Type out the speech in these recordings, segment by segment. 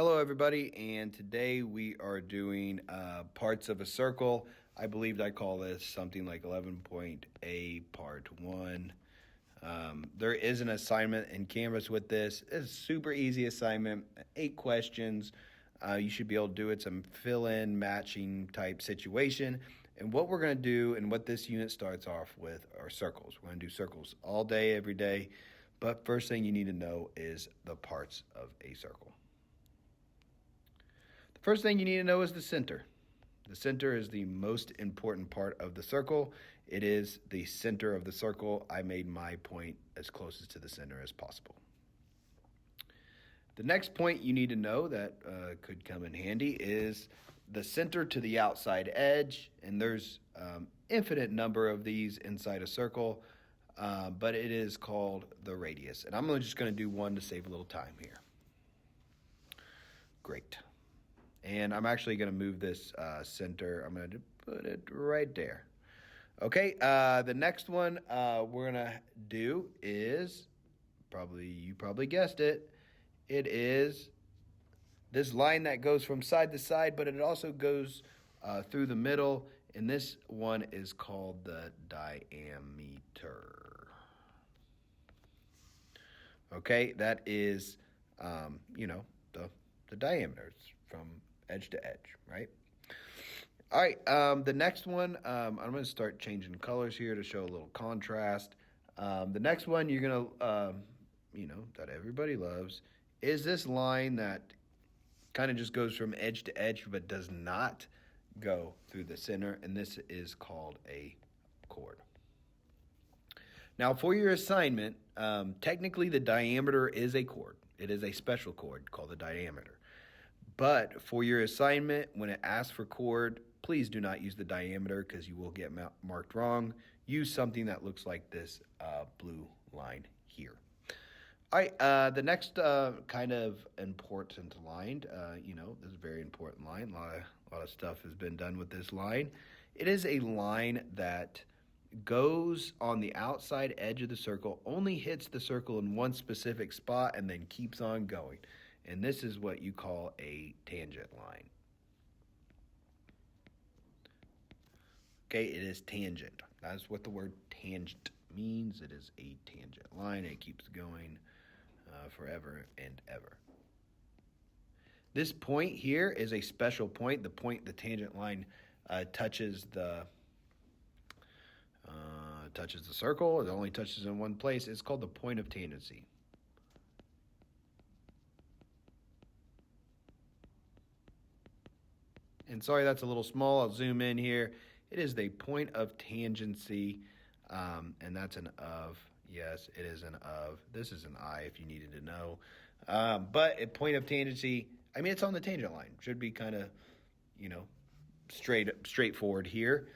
Hello everybody, and today we are doing parts of a circle. I believe I call this something like 11.A part 1. There is an assignment in Canvas with this. It's a super easy assignment, 8 questions. You should be able to do it, some fill-in matching type situation. And what we're going to do and what this unit starts off with are circles. We're going to do circles all day, every day. But first thing you need to know is the parts of a circle. First thing you need to know is the center. The center is the most important part of the circle. It is the center of the circle. I made my point as close to the center as possible. The next point you need to know that could come in handy is the center to the outside edge. And there's infinite number of these inside a circle, but it is called the radius. And I'm just going to do one to save a little time here. Great. And I'm actually going to move this center. I'm going to put it right there. Okay, the next one we're going to do is, you probably guessed it, it is this line that goes from side to side, but it also goes through the middle, and this one is called the diameter. Okay, that is, the diameter. It's from edge to edge, right? All right, the next one, I'm going to start changing colors here to show a little contrast. The next one you're going to, that everybody loves, is this line that kind of just goes from edge to edge but does not go through the center, and this is called a chord. Now, for your assignment, technically the diameter is a chord. It is a special chord called the diameter. But for your assignment, when it asks for chord, please do not use the diameter because you will get marked wrong. Use something that looks like this blue line here. All right, the next kind of important line, this is a very important line. A lot of stuff has been done with this line. It is a line that goes on the outside edge of the circle, only hits the circle in one specific spot, and then keeps on going. And this is what you call a tangent line. Okay, it is tangent. That's what the word tangent means. It is a tangent line. It keeps going forever and ever. This point here is a special point. The tangent line touches the circle. It only touches in one place. It's called the point of tangency. And sorry, that's a little small. I'll zoom in here. It is the point of tangency, and that's an of. Yes, it is an of. This is an I if you needed to know. But a point of tangency, it's on the tangent line. Should be kind of, straightforward here.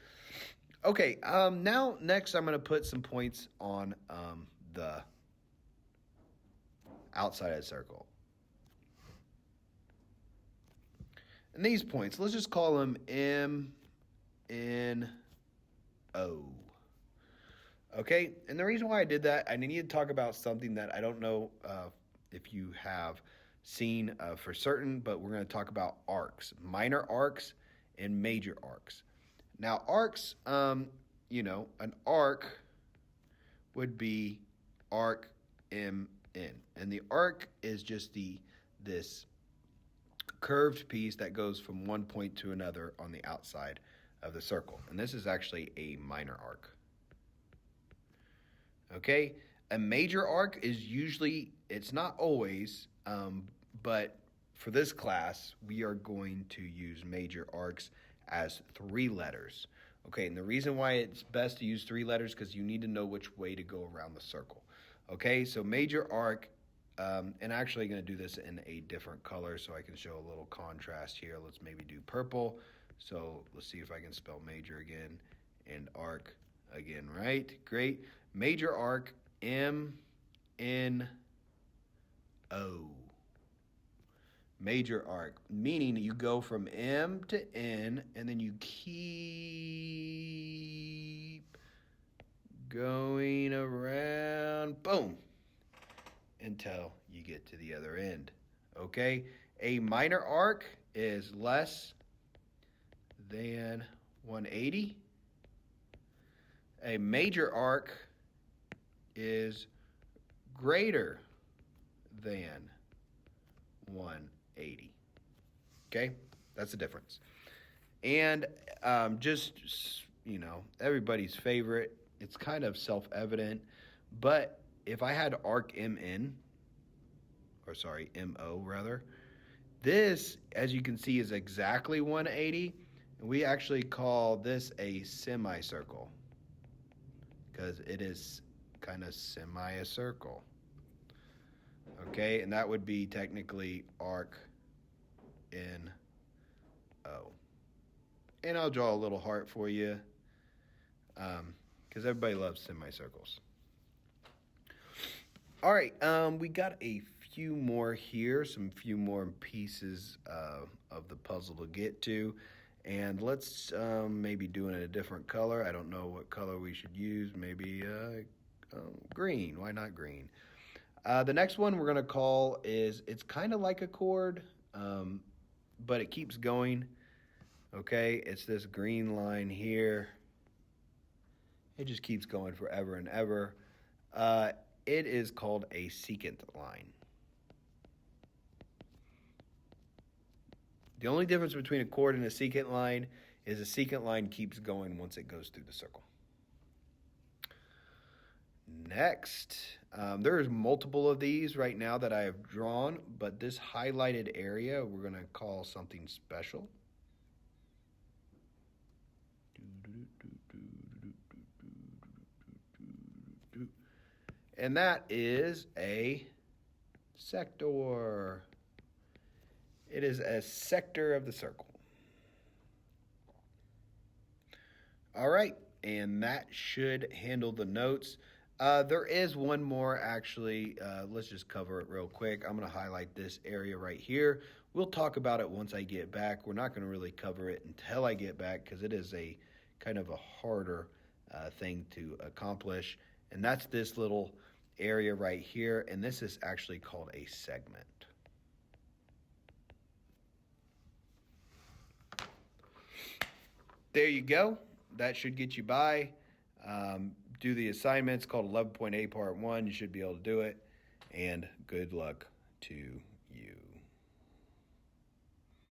Okay, now next I'm going to put some points on the outside of the circle. And these points, let's just call them M, N, O. Okay, and the reason why I did that, I need to talk about something that I don't know if you have seen for certain, but we're going to talk about arcs, minor arcs and major arcs. Now, arcs, an arc would be arc MN, and the arc is just this curved piece that goes from one point to another on the outside of the circle. And this is actually a minor arc. Okay, a major arc is usually, it's not always, but for this class, we are going to use major arcs as 3 letters. Okay, and the reason why it's best to use 3 letters because you need to know which way to go around the circle. Okay, so major arc, and actually going to do this in a different color so I can show a little contrast here. Let's maybe do purple. So let's see if I can spell major again and arc again, right? Great. Major arc, M-N-O. Major arc, meaning you go from M to N and then you keep going around, boom, until you get to the other end. Okay? A minor arc is less than 180. A major arc is greater than 180. Okay, that's the difference. And everybody's favorite, it's kind of self-evident, but if I had arc MN, or sorry, MO rather, this, as you can see, is exactly 180, and we actually call this a semicircle because it is kind of semi a circle. Okay, and that would be technically arc NO. And I'll draw a little heart for you because everybody loves semicircles. All right, we got a few more here, some few more pieces of the puzzle to get to. And let's maybe do it in a different color. I don't know what color we should use. Maybe green. Why not green? The next one we're going to call it's kind of like a chord, but it keeps going. Okay, it's this green line here. It just keeps going forever and ever. It is called a secant line. The only difference between a chord and a secant line is a secant line keeps going once it goes through the circle. Next, there's multiple of these right now that I have drawn, but this highlighted area we're going to call something special. And that is a sector. It is a sector of the circle. All right, and that should handle the notes. There is one more, actually. Let's just cover it real quick. I'm going to highlight this area right here. We'll talk about it once I get back. We're not going to really cover it until I get back because it is a kind of a harder thing to accomplish. And that's this little area right here, and this is actually called a segment. There you go. That should get you by. Do the assignments called 11.8 Part 1. You should be able to do it. And good luck to